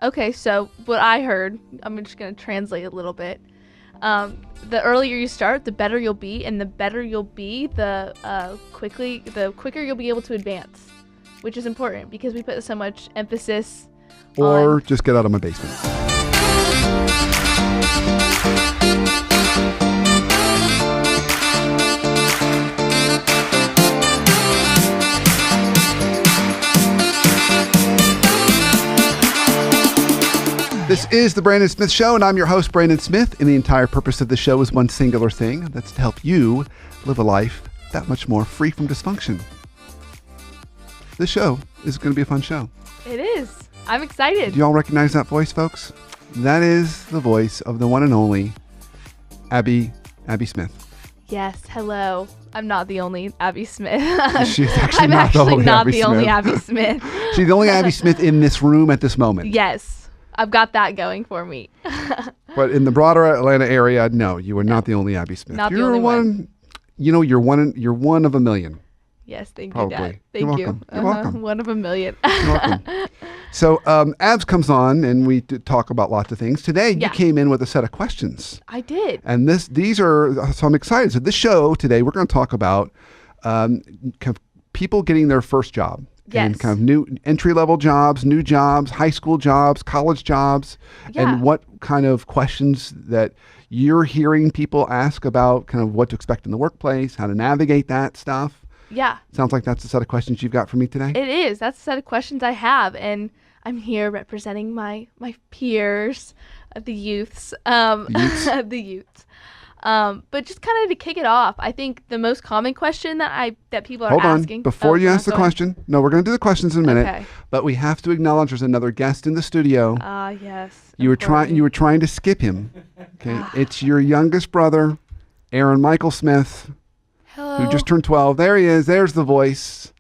Okay, so what I heard, I'm just going to translate a little bit. The earlier you start, the better you'll be, and the better you'll be, the quicker you'll be able to advance, which is important because we put so much emphasis Or on. just get out of my basement. This is the Brandon Smith Show, and I'm your host, Brandon Smith, and the entire purpose of the show is one singular thing. That's to help you live a life that much more free from dysfunction. This show is going to be a fun show. It is. I'm excited. Do you all recognize that voice, folks? That is the voice of the one and only Abby Smith. Yes, hello. I'm not the only Abby Smith. She's actually I'm not actually not Abby the only Smith. Abby Smith. She's the only Abby Smith in this room at this moment. Yes, I've got that going for me. But in the broader Atlanta area, no, you are not the only Abby Smith. Not the You're only one. You know, you're one of a million. Yes, thank Probably. you, Dad. You're Thank you. welcome. You're welcome. One of a million. You're welcome. So Abs comes on and we talk about lots of things. Today you Yeah. came in with a set of questions. I did. And these are, so I'm excited. So this show today, we're going to talk about kind of people getting their first job. Yes. And kind of new entry-level jobs, new jobs, high school jobs, college jobs, Yeah. and what kind of questions that you're hearing people ask about kind of what to expect in the workplace, how to navigate that stuff. Yeah, Sounds like that's the set of questions you've got for me today. it is. That's the set of questions I have, and I'm here representing my peers, the youths. Youths. The youths. But just kind of to kick it off, I think the most common question that people are Hold on. asking. Before you ask the go ahead. question, no, we're going to do the questions in a minute, Okay. but we have to acknowledge there's another guest in the studio. Ah, yes. You were trying to skip him. Okay, it's your youngest brother, Aaron Michael Smith, Hello. who just turned 12. There he is. There's the voice.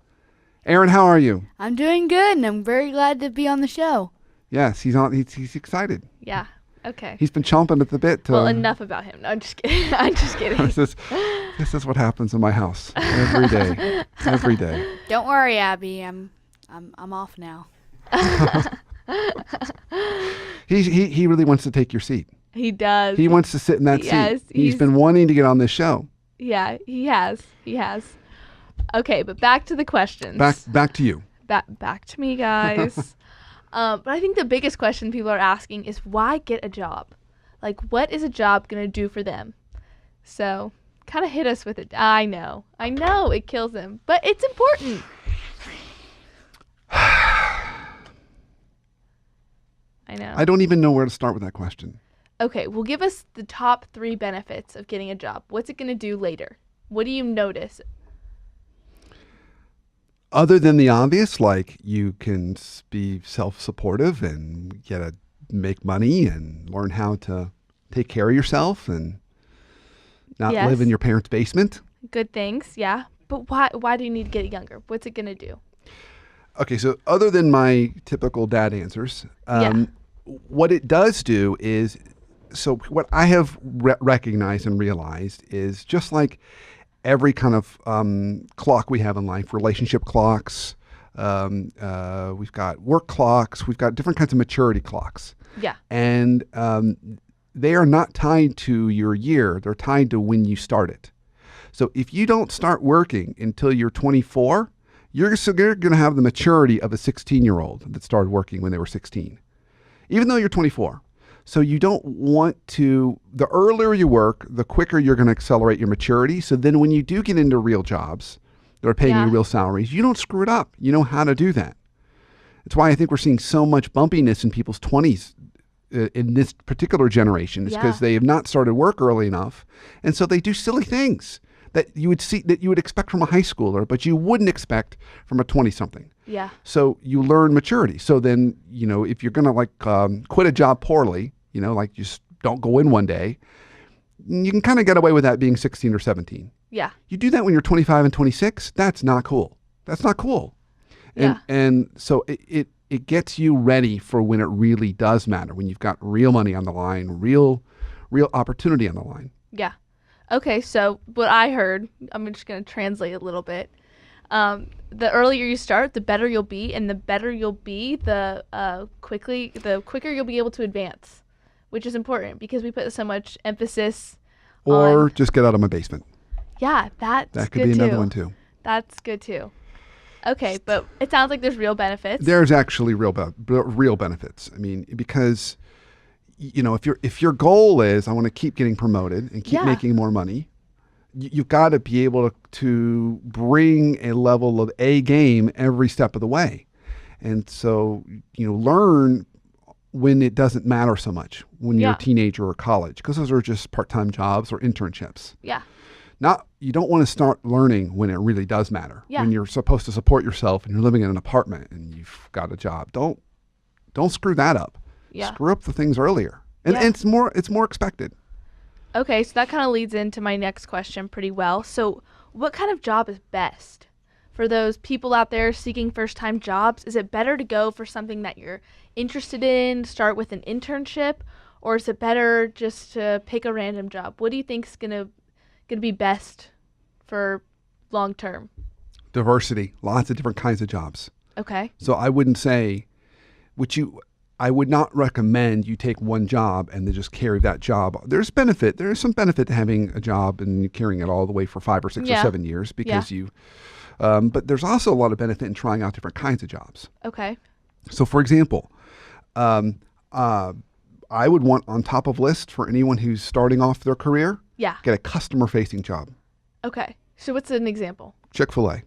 Aaron, how are you? I'm doing good, and I'm very glad to be on the show. Yes, he's on. He's excited. Yeah. Okay. He's been chomping at the bit. To, Well, enough about him. No, I'm just kidding. I'm just kidding. this is what happens in my house every day. Every day. Don't worry, Abby. I'm off now. He really wants to take your seat. He does. He wants to sit in that Yes, seat. He's he's- been wanting to get on this show. Yeah, he has. He has. Okay, but back to the questions. Back to you. Back to me, guys. But I think the biggest question people are asking is why get a job? Like, what is a job going to do for them? So, kind of hit us with it. I know, it kills them, but it's important. I know. I don't even know where to start with that question. Okay, well, give us the top 3 benefits of getting a job. What's it going to do later? What do you notice? Other than the obvious, like you can be self-supportive and get to make money and learn how to take care of yourself and not Yes. live in your parents' basement. Good things, yeah. But why do you need to get younger? What's it going to do? Okay, so other than my typical dad answers, what it does do is, so what I have recognized and realized is just like every kind of clock we have in life, relationship clocks, we've got work clocks, we've got different kinds of maturity clocks. Yeah. And they are not tied to your year, they're tied to when you start it. So if you don't start working until you're 24, you're going to have the maturity of a 16-year-old that started working when they were 16, even though you're 24. So you don't want to, the earlier you work, the quicker you're going to accelerate your maturity. So then when you do get into real jobs that are paying you Yeah. real salaries, you don't screw it up. You know how to do that. That's why I think we're seeing so much bumpiness in people's 20s in this particular generation. It's because Yeah. they have not started work early enough. And so they do silly things that you would expect from a high schooler, but you wouldn't expect from a 20-something. Yeah. So you learn maturity. So then, if you're going to quit a job poorly, like just don't go in one day, you can kind of get away with that being 16 or 17. Yeah. You do that when you're 25 and 26, that's not cool. That's not cool. And so it gets you ready for when it really does matter, when you've got real money on the line, real opportunity on the line. Yeah. Okay, so what I heard, I'm just going to translate a little bit. The earlier you start, the better you'll be, and the better you'll be, the quicker you'll be able to advance, which is important because we put so much emphasis Or on. just get out of my basement. Yeah, that's That could good be another too. one too. That's good too. Okay, but it sounds like there's real benefits. There's actually real benefits. I mean, because if your goal is I want to keep getting promoted and keep Yeah. making more money, you've got to be able to bring a level of A game every step of the way. And so, learn when it doesn't matter so much when you're Yeah. a teenager or college, because those are just part-time jobs or internships. Yeah. You don't want to start learning when it really does matter. Yeah. When you're supposed to support yourself and you're living in an apartment and you've got a job. Don't screw that up. Yeah. Screw up the things earlier. And Yeah. it's more expected. Okay, so that kind of leads into my next question pretty well. So, what kind of job is best for those people out there seeking first-time jobs? Is it better to go for something that you're interested in, start with an internship, or is it better just to pick a random job? What do you think is gonna be best for long term? Diversity, lots of different kinds of jobs. Okay. So I wouldn't say, I would not recommend you take one job and then just carry that job. There's some benefit to having a job and carrying it all the way for 5 or 6 Yeah. or 7 years because but there's also a lot of benefit in trying out different kinds of jobs. Okay. So for example, I would want on top of list for anyone who's starting off their career, Yeah. get a customer facing job. Okay. So what's an example? Chick-fil-A.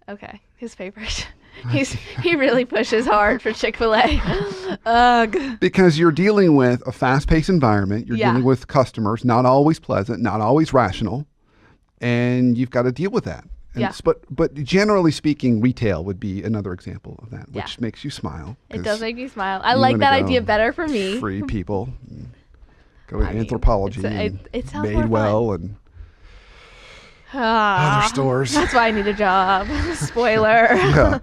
Okay. His favorite. He really pushes hard for Chick-fil-A. Ugh. Because you're dealing with a fast-paced environment. You're Yeah. dealing with customers, not always pleasant, not always rational, and you've got to deal with that. And Yeah. But generally speaking, retail would be another example of that, Yeah. which makes you smile. It 'cause does make me smile. I you like wanna that go idea better for me. Free people. And go to I mean, Anthropology it's- and it sounds more Madewell and Ah, other stores. That's why I need a job. Spoiler. Yeah.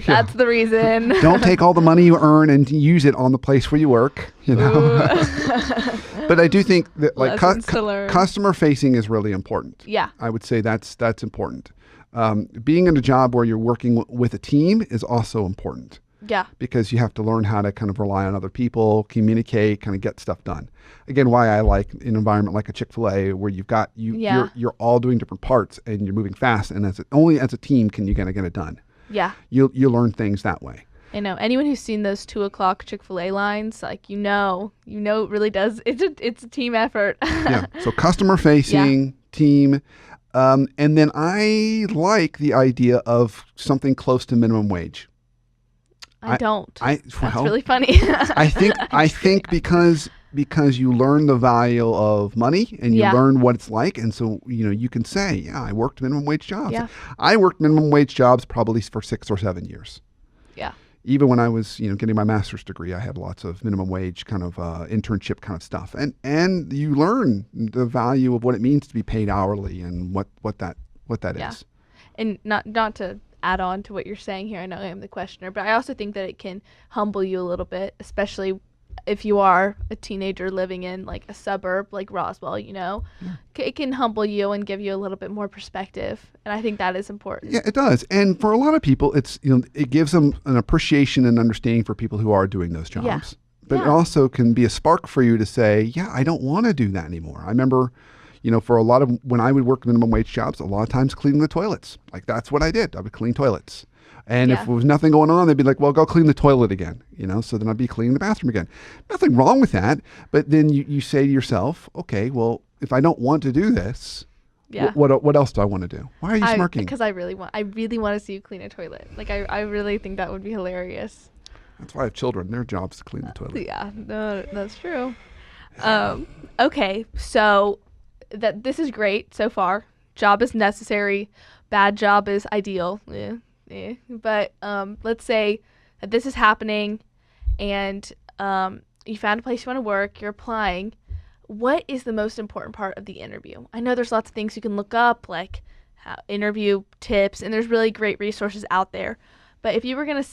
That's the reason. Don't take all the money you earn and use it on the place where you work. But I do think that Lessons to learn. customer facing is really important. Yeah. I would say that's important. Being in a job where you're working with a team is also important Yeah. because you have to learn how to kind of rely on other people, communicate, kind of get stuff done. Again, why I like an environment like a Chick-fil-A where Yeah. you're all doing different parts and you're moving fast, and only as a team can you kind of get it done. Yeah. You learn things that way. I know. Anyone who's seen those 2:00 Chick-fil-A lines, like it really does. It's a team effort. Yeah. So customer facing, team. And then I like the idea of something close to minimum wage. I don't. That's Well, really funny. I think because you learn the value of money and you Yeah. learn what it's like, and so you can say, yeah, I worked minimum wage jobs. Yeah. I worked minimum wage jobs probably for 6 or 7 years. Yeah. Even when I was getting my master's degree, I had lots of minimum wage kind of internship kind of stuff, and you learn the value of what it means to be paid hourly and what that Yeah. is. And not to add on to what you're saying here, I know I am the questioner, but I also think that it can humble you a little bit, especially if you are a teenager living in like a suburb like Roswell, it can humble you and give you a little bit more perspective. And I think that is important. Yeah, it does. And for a lot of people, it's it gives them an appreciation and understanding for people who are doing those jobs. Yeah. But it Yeah. also can be a spark for you to say, yeah, I don't want to do that anymore. I remember, for a lot of when I would work minimum wage jobs, a lot of times cleaning the toilets. Like that's what I did. I would clean toilets. And if Yeah. there was nothing going on, they'd be like, well, go clean the toilet again, so then I'd be cleaning the bathroom again. Nothing wrong with that. But then you say to yourself, okay, well, if I don't want to do this, Yeah. what else do I want to do? Why are you smirking? Because I really want to see you clean a toilet. Like I really think that would be hilarious. That's why I have children. Their job's to clean the toilet. Yeah, no, that's true. Okay, so this is great so far. Job is necessary. Bad job is ideal. Yeah. But let's say that this is happening, and you found a place you want to work. You're applying. What is the most important part of the interview? I know there's lots of things you can look up, like interview tips, and there's really great resources out there. But if you were gonna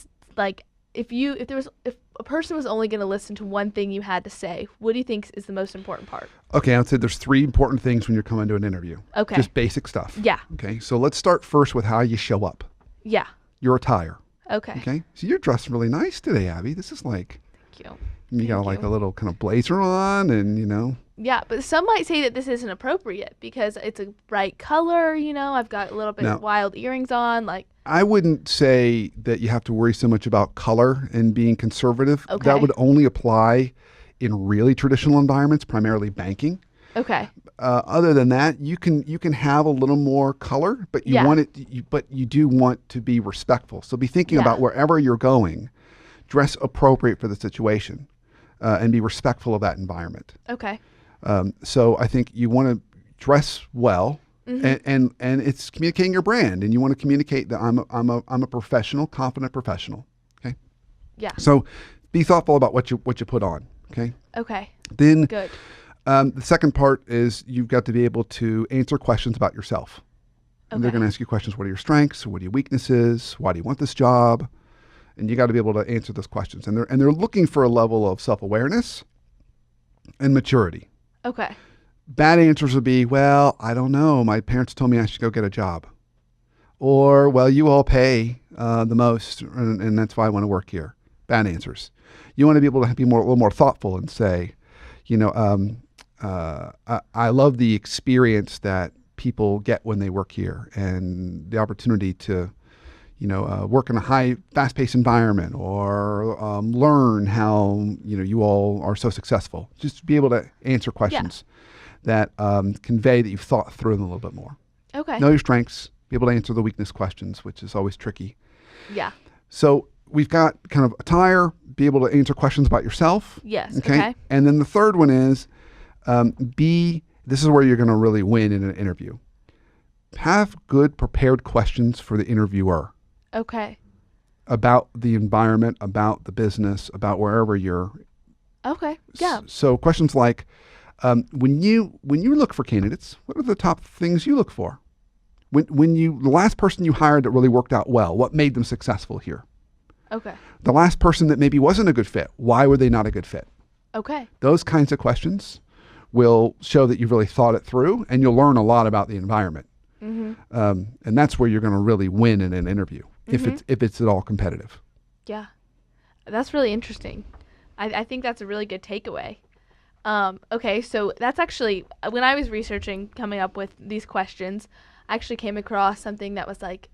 if a person was only gonna listen to one thing you had to say, what do you think is the most important part? Okay, I'd say there's 3 important things when you're coming to an interview. Okay. Just basic stuff. Yeah. Okay, so let's start first with how you show up. Yeah. your attire. Okay. Okay. So you're dressed really nice today, Abby. This is like, Thank you. you got Thank like you. a little kind of blazer on and, you know. Yeah, but some might say that this isn't appropriate because it's a bright color, I've got a little bit No. of wild earrings on, like, I wouldn't say that you have to worry so much about color and being conservative. Okay. That would only apply in really traditional environments, primarily banking. okay. Other than that, you can have a little more color, but you Yeah. want it. But you do want to be respectful. So be thinking Yeah. about wherever you're going, dress appropriate for the situation, and be respectful of that environment. Okay. So I think you want to dress well, and it's communicating your brand, and you want to communicate that I'm a professional, confident professional. Okay. Yeah. So be thoughtful about what you put on. Okay. Okay. Then Good. the second part is you've got to be able to answer questions about yourself. And they're Okay. going to ask you questions. What are your strengths? What are your weaknesses? Why do you want this job? And you got to be able to answer those questions. And they're looking for a level of self-awareness and maturity. Okay. Bad answers would be, well, I don't know. My parents told me I should go get a job. Or, well, you all pay the most, and that's why I want to work here. Bad answers. You want to be able to be a little more thoughtful and say, I love the experience that people get when they work here and the opportunity to, work in a fast-paced environment or learn how, you all are so successful. Just be able to answer questions that convey that you've thought through them a little bit more. Okay. Know your strengths, be able to answer the weakness questions, which is always tricky. Yeah. So we've got kind of attire, be able to answer questions about yourself. Yes. Okay. And then the third one is this is where you're going to really win in an interview. Have good prepared questions for the interviewer Okay. about the environment, about the business, about wherever you're. Okay. Yeah. So questions like, when you look for candidates, what are the top things you look for? The last person you hired that really worked out well, what made them successful here? Okay. The last person that maybe wasn't a good fit, why were they not a good fit? Okay. Those kinds of questions will show that you've really thought it through, and you'll learn a lot about the environment. Mm-hmm. And that's where you're going to really win in an interview, if it's at all competitive. Yeah. That's really interesting. I think that's a really good takeaway. Okay, so that's actually, when I was researching, coming up with these questions, I actually came across something that was like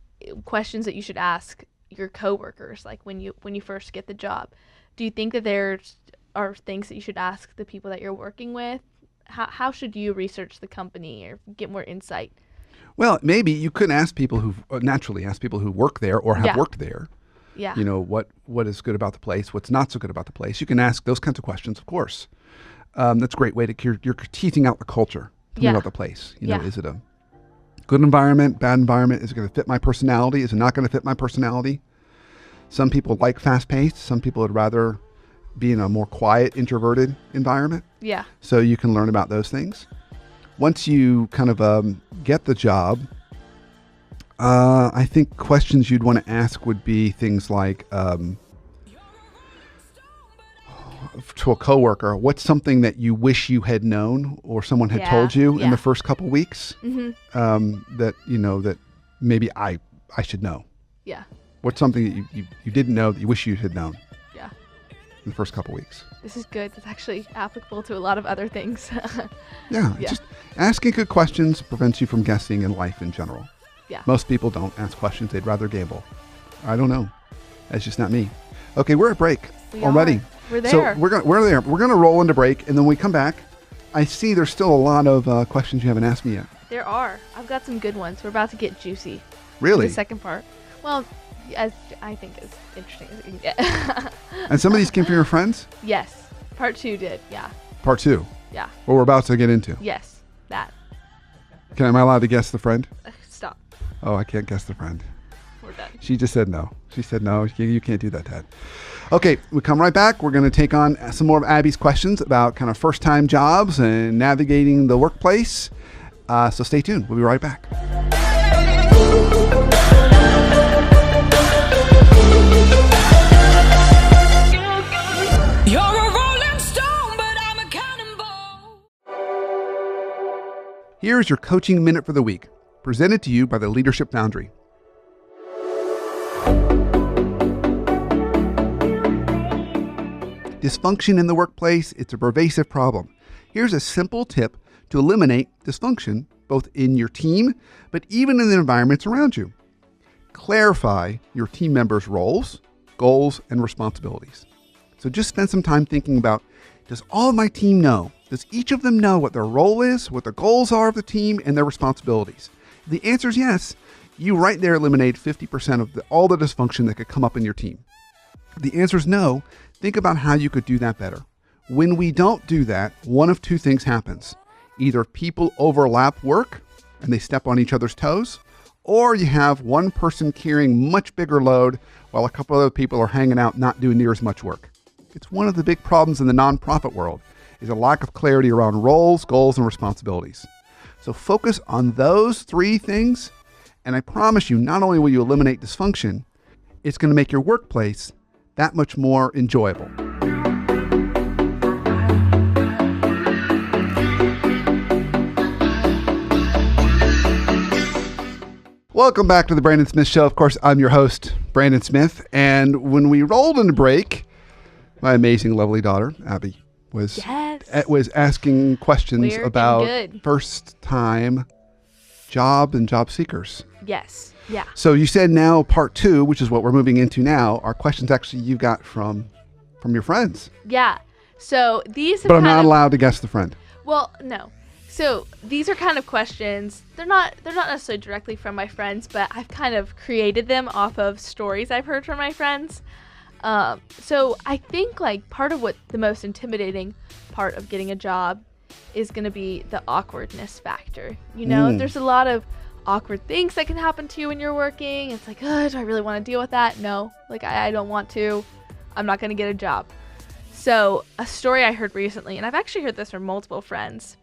questions that you should ask your coworkers, like when you first get the job. Do you think that there are things that you should ask the people that you're working with? How should you research the company or get more insight? Well, maybe you could ask people who naturally ask people who work there or have worked there. Yeah. What is good about the place, what's not so good about the place. You can ask those kinds of questions, of course. That's a great way to you're teasing out the culture. Tell me about the place. Is it a good environment, bad environment? Is it going to fit my personality? Is it not going to fit my personality? Some people like fast-paced. Some people would rather be in a more quiet, introverted environment. Yeah. So you can learn about those things. Once you kind of get the job, I think questions you'd want to ask would be things like, to a coworker, what's something that you wish you had known or someone had told you in the first couple weeks that maybe I should know? Yeah. What's something that you didn't know that you wish you had known? Yeah. In the first couple weeks. This is good. It's actually applicable to a lot of other things. Yeah. Just asking good questions prevents you from guessing in life in general. Yeah. Most people don't ask questions. They'd rather gamble. I don't know. That's just not me. Okay, we're at break already. We're there. So we're there. We're gonna roll into break, and then when we come back, I see there's still a lot of questions you haven't asked me yet. There are. I've got some good ones. We're about to get juicy. Really? The second part. Well, as I think as interesting as it can get. And some of these came from your friends? Yes. Part 2 did. Yeah. Part 2. Yeah. What we're about to get into. Yes. That. Am I allowed to guess the friend? Stop. Oh, I can't guess the friend. We're done. She just said no. She said no. You can't do that, Dad. Okay, we come right back. We're going to take on some more of Abby's questions about kind of first-time jobs and navigating the workplace. So stay tuned. We'll be right back. You're a rolling stone, but I'm a cannonball. Here's your coaching minute for the week, presented to you by the Leadership Foundry. Dysfunction in the workplace, it's a pervasive problem. Here's a simple tip to eliminate dysfunction, both in your team, but even in the environments around you. Clarify your team members' roles, goals, and responsibilities. So just spend some time thinking about, does all of my team know? Does each of them know what their role is, what the goals are of the team, and their responsibilities? If the answer is yes, you right there eliminate 50% of all the dysfunction that could come up in your team. If the answer is no, think about how you could do that better. When we don't do that, one of two things happens. Either people overlap work and they step on each other's toes, or you have one person carrying much bigger load while a couple other people are hanging out not doing near as much work. It's one of the big problems in the nonprofit world is a lack of clarity around roles, goals, and responsibilities. So focus on those three things, and I promise you, not only will you eliminate dysfunction, it's going to make your workplace that much more enjoyable. Welcome back to the Brandon Smith Show. Of course, I'm your host, Brandon Smith. And when we rolled into break, my amazing, lovely daughter, Abby, was asking questions We're about good. first-time job and job seekers. Yes. Yeah. So you said now part 2, which is what we're moving into now, are questions actually you got from your friends. Yeah. So these have But I'm kind not of, allowed to guess the friend. Well, no. So these are kind of questions. They're not necessarily directly from my friends, but I've kind of created them off of stories I've heard from my friends. So I think like part of what the most intimidating part of getting a job is going to be the awkwardness factor. You know, there's a lot of awkward things that can happen to you when you're working. It's like, oh, do I really want to deal with that? No, like I don't want to. I'm not going to get a job. So a story I heard recently, and I've actually heard this from multiple friends,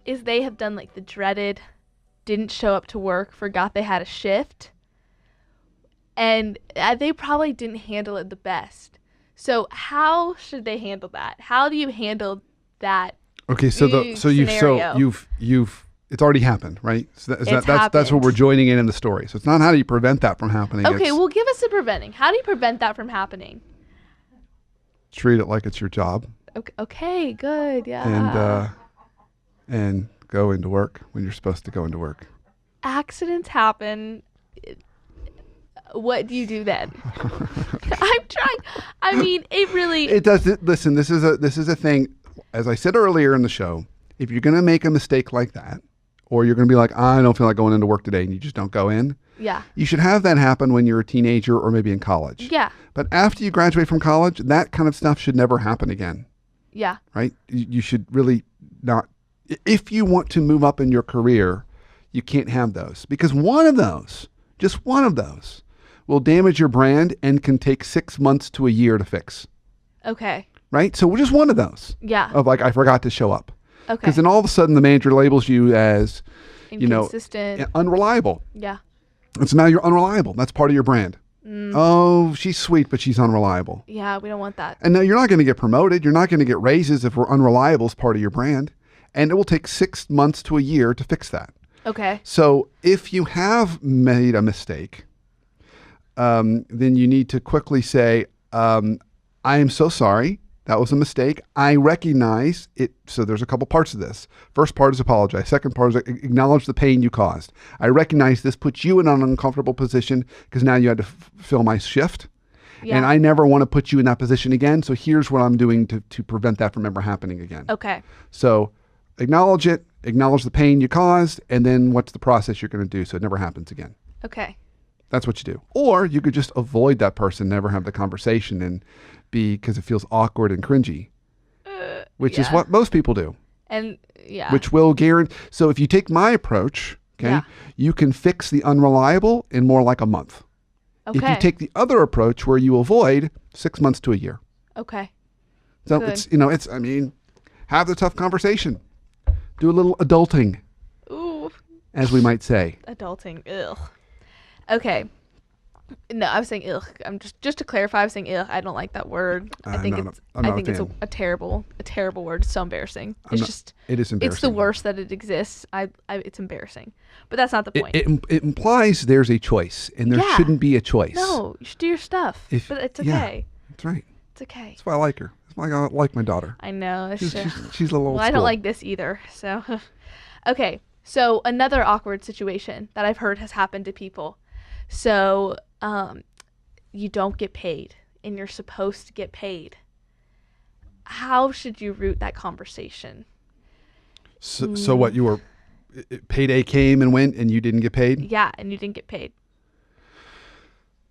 is they have done like the dreaded didn't show up to work, forgot they had a shift, and they probably didn't handle it the best. So how should they handle that? How do you handle that? Okay, so scenario? you've it's already happened, right? So that's what happened. we're joining in the story. So it's not how do you prevent that from happening. Okay, It's well, give us the preventing. How do you prevent that from happening? treat it like it's your job Okay, good, yeah. and go into work when you're supposed to go into work. Accidents happen. What do you do then? I'm trying. I mean, it really. It does. Listen, this is a thing. As I said earlier in the show, if you're going to make a mistake like that, or you're going to be like, I don't feel like going into work today, and you just don't go in, Yeah. you should have that happen when you're a teenager or maybe in college. Yeah. But after you graduate from college, that kind of stuff should never happen again, Yeah. right? You should really not. If you want to move up in your career, you can't have those, because one of those, just one of those, will damage your brand and can take 6 months to a year to fix, Okay. right? So just one of those Yeah. of like, I forgot to show up. Okay. Because then all of a sudden the manager labels you as, Inconsistent. unreliable. Yeah. And so now you're unreliable. That's part of your brand. Oh, she's sweet, but she's unreliable. Yeah. We don't want that. And now you're not going to get promoted. You're not going to get raises if we're unreliable as part of your brand. And it will take 6 months to a year to fix that. Okay. So if you have made a mistake, then you need to quickly say, I am so sorry. That was a mistake. I recognize it. So there's a couple parts of this. First part is apologize. Second part is acknowledge the pain you caused. I recognize this puts you in an uncomfortable position because now you had to fill my shift. Yeah. And I never want to put you in that position again. So here's what I'm doing to prevent that from ever happening again. Okay. So acknowledge it, acknowledge the pain you caused, and then what's the process you're going to do so it never happens again. Okay. That's what you do. Or you could just avoid that person, never have the conversation, and because it feels awkward and cringy, which is yeah. what most people do, And yeah. which will guarantee. So if you take my approach, okay, Yeah. you can fix the unreliable in more like a month. Okay. If you take the other approach where you avoid 6 months to a year. Okay. So Good. have the tough conversation. Do a little adulting, Ooh. as we might say. Adulting. Ugh. Okay. No, I was saying ugh. I'm just to clarify, I was saying ugh. I don't like that word. I think I'm it's not a it's fan. a terrible word. It's so embarrassing. It is embarrassing. It's the worst that it exists. It's embarrassing. But that's not the point. It implies there's a choice, and there Yeah. shouldn't be a choice. No, you should do your stuff. But it's yeah. okay. That's right. It's okay. That's why I like her. I like my daughter. I know. It's She's a little old well, I school. don't like this either. So, okay. So another awkward situation that I've heard has happened to people. So, you don't get paid, and you're supposed to get paid. How should you route that conversation? So what, you were payday came and went and you didn't get paid? Yeah, and you didn't get paid.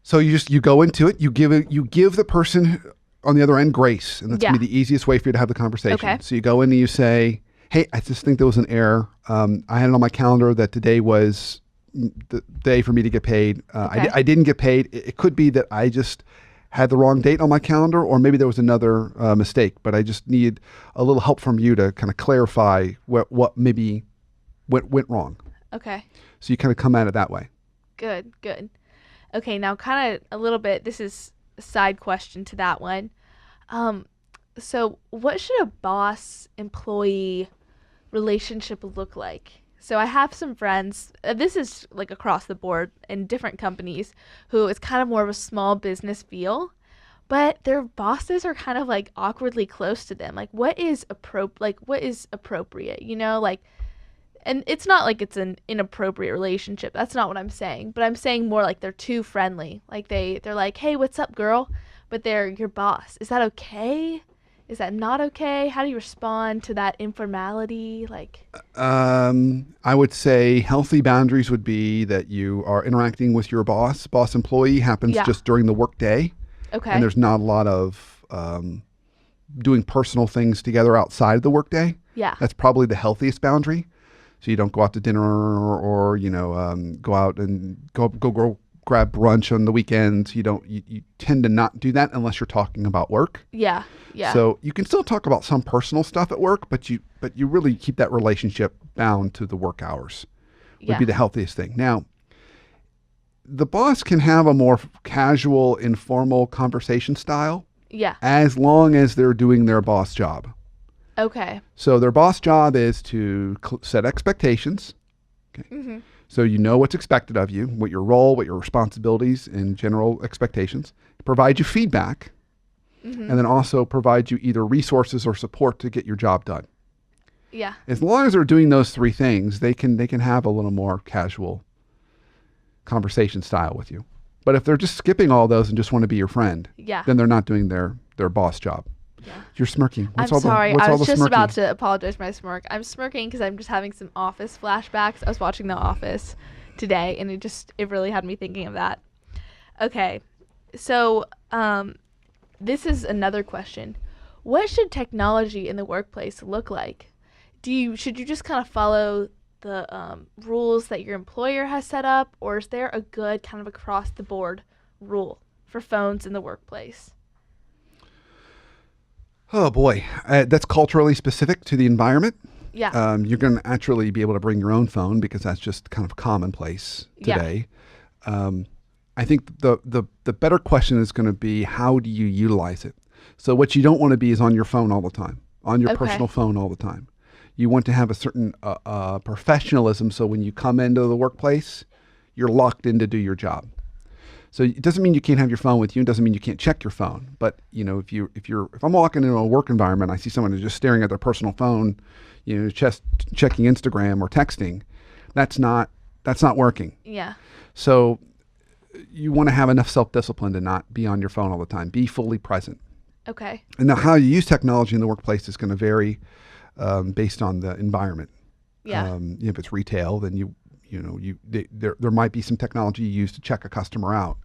So you go into it, you give the person on the other end grace, and that's gonna be the easiest way for you to have the conversation. Okay. So you go in and you say, "Hey, I just think there was an error. I had it on my calendar that today was the day for me to get paid. Okay. I didn't get paid. It could be that I just had the wrong date on my calendar, or maybe there was another mistake, but I just need a little help from you to kind of clarify what maybe went wrong." Okay. So you kind of come at it that way. Good. Okay, now kind of a little bit, this is a side question to that one. So what should a boss-employee relationship look like? So I have some friends, this is like across the board in different companies, who it's kind of more of a small business feel, but their bosses are kind of like awkwardly close to them. Like what is appropriate, you know, like, and it's not like it's an inappropriate relationship. That's not what I'm saying, but I'm saying more like they're too friendly. Like they're like, "Hey, what's up, girl?" But they're your boss. Is that okay? Is that not okay? How do you respond to that informality? Like, I would say healthy boundaries would be that you are interacting with your boss. Boss employee happens just during the work day. okay. And there's not a lot of doing personal things together outside of the work day. Yeah. That's probably the healthiest boundary. So you don't go out to dinner or go out and go grab brunch on the weekends. You tend to not do that unless you're talking about work. Yeah. So you can still talk about some personal stuff at work, but you really keep that relationship bound to the work hours. Would be the healthiest thing. Now, the boss can have a more casual, informal conversation style. Yeah. As long as they're doing their boss job. Okay. So their boss job is to set expectations. Okay. Mm-hmm. So you know what's expected of you, what your role, what your responsibilities, and general expectations. Provide you feedback, and then also provide you either resources or support to get your job done. Yeah. As long as they're doing those three things, they can have a little more casual conversation style with you. But if they're just skipping all those and just want to be your friend, then they're not doing their boss job. Yeah. You're smirking. I'm sorry. I was just about to apologize for my smirk. I'm smirking because I'm just having some Office flashbacks. I was watching The Office today, and it really had me thinking of that. Okay, so this is another question. What should technology in the workplace look like? Should you just kind of follow the rules that your employer has set up, or is there a good kind of across the board rule for phones in the workplace? Oh boy, that's culturally specific to the environment. Yeah. You're going to naturally be able to bring your own phone because that's just kind of commonplace today. I think the better question is going to be, how do you utilize it? So what you don't want to be is on your phone all the time, on your personal phone all the time. You want to have a certain professionalism, so when you come into the workplace, you're locked in to do your job. So it doesn't mean you can't have your phone with you. It doesn't mean you can't check your phone. But you know, if I'm walking into a work environment, I see someone who's just staring at their personal phone, you know, just checking Instagram or texting, that's not working. Yeah. So you want to have enough self-discipline to not be on your phone all the time. Be fully present. Okay. And now how you use technology in the workplace is going to vary based on the environment. Yeah. If it's retail, then there might be some technology you use to check a customer out,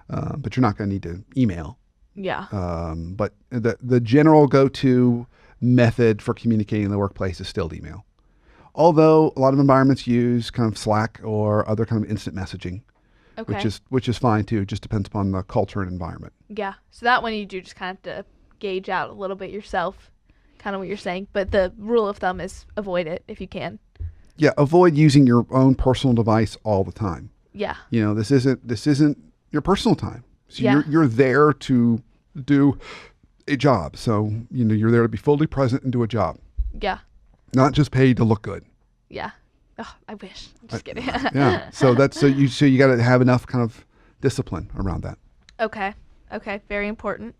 but you're not going to need to email. Yeah. But the general go-to method for communicating in the workplace is still email. Although a lot of environments use kind of Slack or other kind of instant messaging, which is fine too. It just depends upon the culture and environment. Yeah. So that one you do just kind of have to gauge out a little bit yourself, kind of what you're saying. But the rule of thumb is avoid it if you can. Yeah, avoid using your own personal device all the time. Yeah. You know, this isn't your personal time. So Yeah. you're there to do a job. So, you know, you're there to be fully present and do a job. Yeah. Not just paid to look good. Yeah. Oh, I wish. I'm just kidding. Yeah. So you got to have enough kind of discipline around that. Okay. Very important.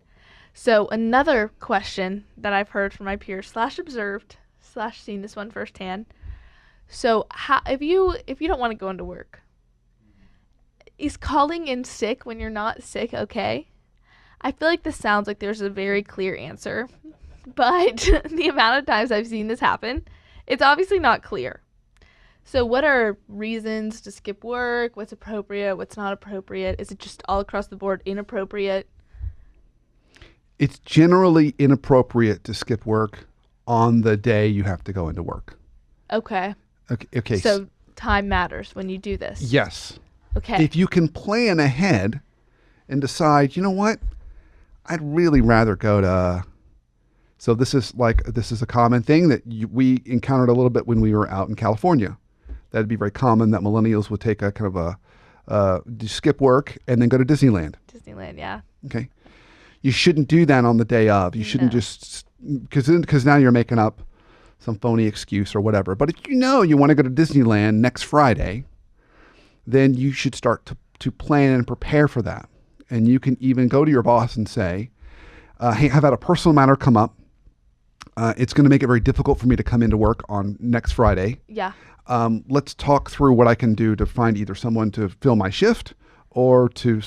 So another question that I've heard from my peers / observed / seen this one firsthand. So how, if you don't want to go into work, is calling in sick when you're not sick okay? I feel like this sounds like there's a very clear answer, but the amount of times I've seen this happen, it's obviously not clear. So what are reasons to skip work? What's appropriate? What's not appropriate? Is it just all across the board inappropriate? It's generally inappropriate to skip work on the day you have to go into work. Okay. Okay. So time matters when you do this. Yes. Okay. If you can plan ahead and decide, you know what, I'd really rather go to. So this is a common thing that we encountered a little bit when we were out in California. That'd be very common that millennials would take a kind of skip work and then go to Disneyland. Disneyland, yeah. Okay. You shouldn't do that on the day of. You shouldn't just, because now you're making up some phony excuse or whatever. But if you want to go to Disneyland next Friday, then you should start to plan and prepare for that. And you can even go to your boss and say, hey, I've had a personal matter come up. It's going to make it very difficult for me to come into work on next Friday. Yeah. Let's talk through what I can do to find either someone to fill my shift or to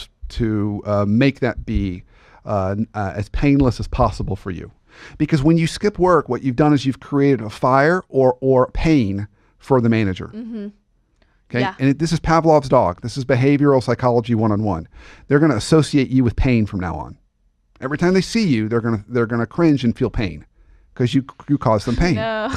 make that be as painless as possible for you. Because when you skip work, what you've done is you've created a fire or pain for the manager. Mm-hmm. Okay. Yeah. And this is Pavlov's dog. This is behavioral psychology 101. They're going to associate you with pain from now on. Every time they see you, they're going to cringe and feel pain because you caused them pain. No.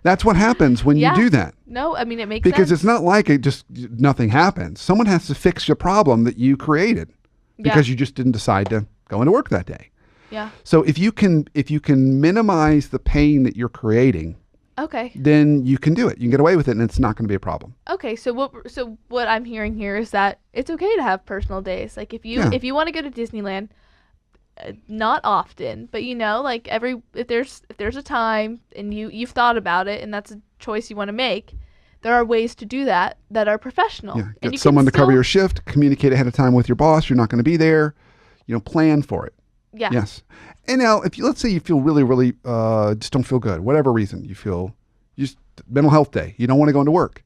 That's what happens when you do that. No, I mean, it makes Because sense. it's not like it just nothing happens. Someone has to fix your problem that you created because you just didn't decide to go into work that day. Yeah. So if you can minimize the pain that you're creating, Okay. then you can do it. You can get away with it, and it's not going to be a problem. Okay. So what I'm hearing here is that it's okay to have personal days. Like if you want to go to Disneyland, not often, but like if there's a time and you've thought about it and that's a choice you want to make, there are ways to do that are professional. Yeah. And Get someone to cover your shift. Communicate ahead of time with your boss. You're not going to be there. Plan for it. Yeah. Yes. And now, let's say you feel really, really just don't feel good, whatever reason you feel, just mental health day, you don't want to go into work.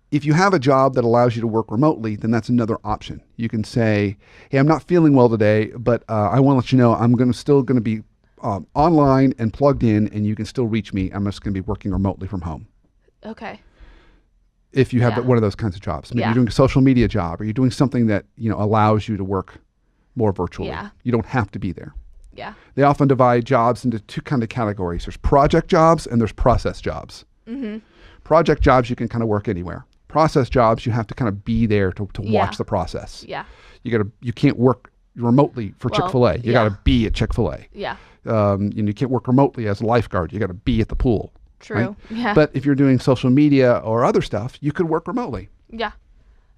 If you have a job that allows you to work remotely, then that's another option. You can say, hey, I'm not feeling well today, but I want to let you know I'm still going to be online and plugged in, and you can still reach me. I'm just going to be working remotely from home. Okay. If you have one of those kinds of jobs. Maybe you're doing a social media job, or you're doing something that allows you to work more virtually. Yeah. You don't have to be there. Yeah. They often divide jobs into two kind of categories. There's project jobs and there's process jobs. Mm-hmm. Project jobs, you can kind of work anywhere. Process jobs, you have to kind of be there to watch the process. Yeah. You can't work remotely for Chick-fil-A. You got to be at Chick-fil-A. Yeah. You can't work remotely as a lifeguard. You got to be at the pool. True. Right? Yeah. But if you're doing social media or other stuff, you could work remotely. Yeah.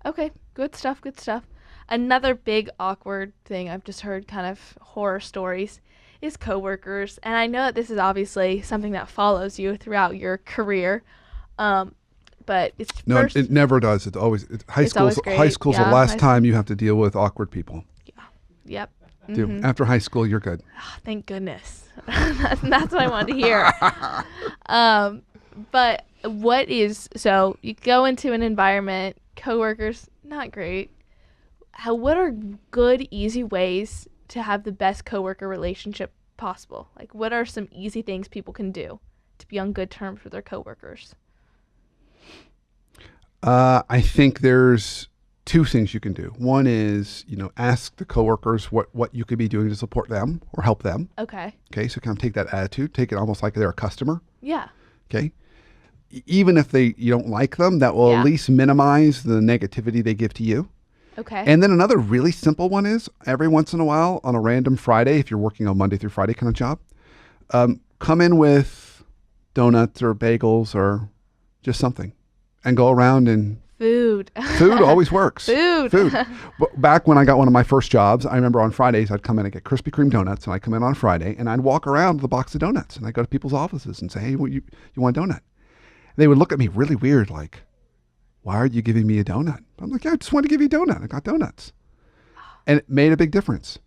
Okay. Good stuff. Good stuff. Another big awkward thing I've just heard, kind of horror stories, is coworkers. And I know that this is obviously something that follows you throughout your career. But it's it never does. It's always high school's the last time you have to deal with awkward people. Yeah. Yep. Mm-hmm. After high school, you're good. Oh, thank goodness. That's what I wanted to hear. But so you go into an environment, coworkers, not great. What are good, easy ways to have the best coworker relationship possible? Like, what are some easy things people can do to be on good terms with their coworkers? I think there's two things you can do. One is, ask the coworkers what you could be doing to support them or help them. Okay. Okay, so kind of take that attitude, take it almost like they're a customer. Yeah. Okay. Even if you don't like them, that will at least minimize the negativity they give to you. Okay. And then another really simple one is every once in a while on a random Friday, if you're working on Monday through Friday kind of job, come in with donuts or bagels or just something and go around and Food always works. Food. Back when I got one of my first jobs, I remember on Fridays, I'd come in and get Krispy Kreme donuts, and I'd come in on Friday and I'd walk around with a box of donuts and I'd go to people's offices and say, hey, you want a donut? They would look at me really weird, like, why are you giving me a donut? I'm like, yeah, I just wanted to give you a donut. I got donuts. And it made a big difference.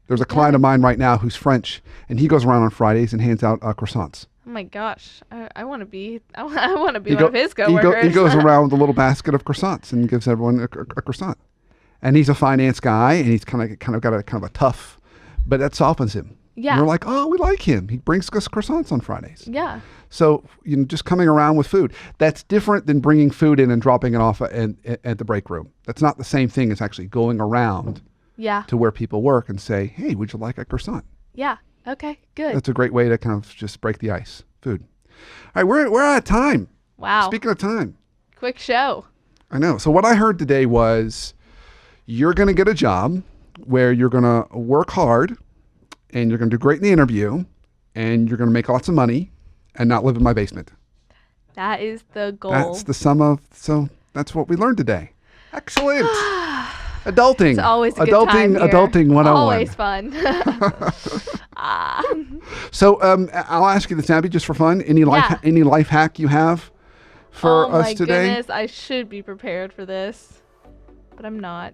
There's a client of mine right now who's French, and he goes around on Fridays and hands out croissants. Oh my gosh, I want to be. I want to be one of his He coworkers. goes around with a little basket of croissants and gives everyone a croissant. And he's a finance guy, and he's kind of got a tough, but that softens him. Yeah. And we're like, oh, we like him. He brings us croissants on Fridays. Yeah. So, just coming around with food. That's different than bringing food in and dropping it off at the break room. That's not the same thing as actually going around Yeah. to where people work and say, hey, would you like a croissant? Yeah. Okay. Good. That's a great way to kind of just break the ice. Food. All right, we're out of time. Wow. Speaking of time, Quick show. I know. So what I heard today was you're going to get a job where you're going to work hard and you're going to do great in the interview and you're going to make lots of money and not live in my basement. That is the goal. That's the sum of, so that's what we learned today. Excellent. Adulting. It's always a good time here. Adulting 101. Always fun. So I'll ask you this, Abby, just for fun. Any life hack you have for oh us my today? goodness, I should be prepared for this, but I'm not.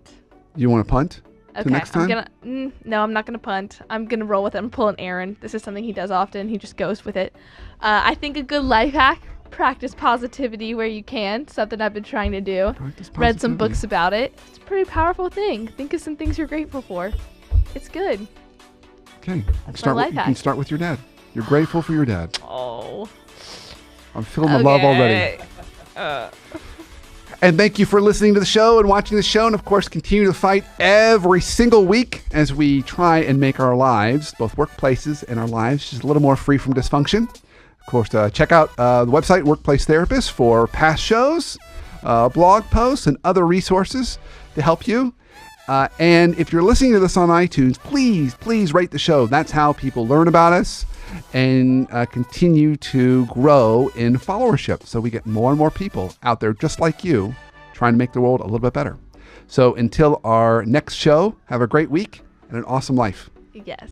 You want to punt to Okay, next time? No, I'm not gonna punt. I'm gonna roll with it. I'm pulling Aaron. This is something he does often. He just goes with it. I think a good life hack: practice positivity where you can. Something I've been trying to do. Practice Read some positivity. books about it. It's a pretty powerful thing. Think of some things you're grateful for. It's good. Okay. That's my life You can hack. start with your dad. You're grateful for your dad. Oh. I'm feeling the love already. And thank you for listening to the show and watching the show. And of course, continue to fight every single week as we try and make our lives, both workplaces and our lives, just a little more free from dysfunction. Of course, check out the website Workplace Therapist for past shows, blog posts, and other resources to help you. And if you're listening to this on iTunes, please rate the show. That's how people learn about us and continue to grow in followership. So we get more and more people out there just like you trying to make the world a little bit better. So until our next show, have a great week and an awesome life. Yes.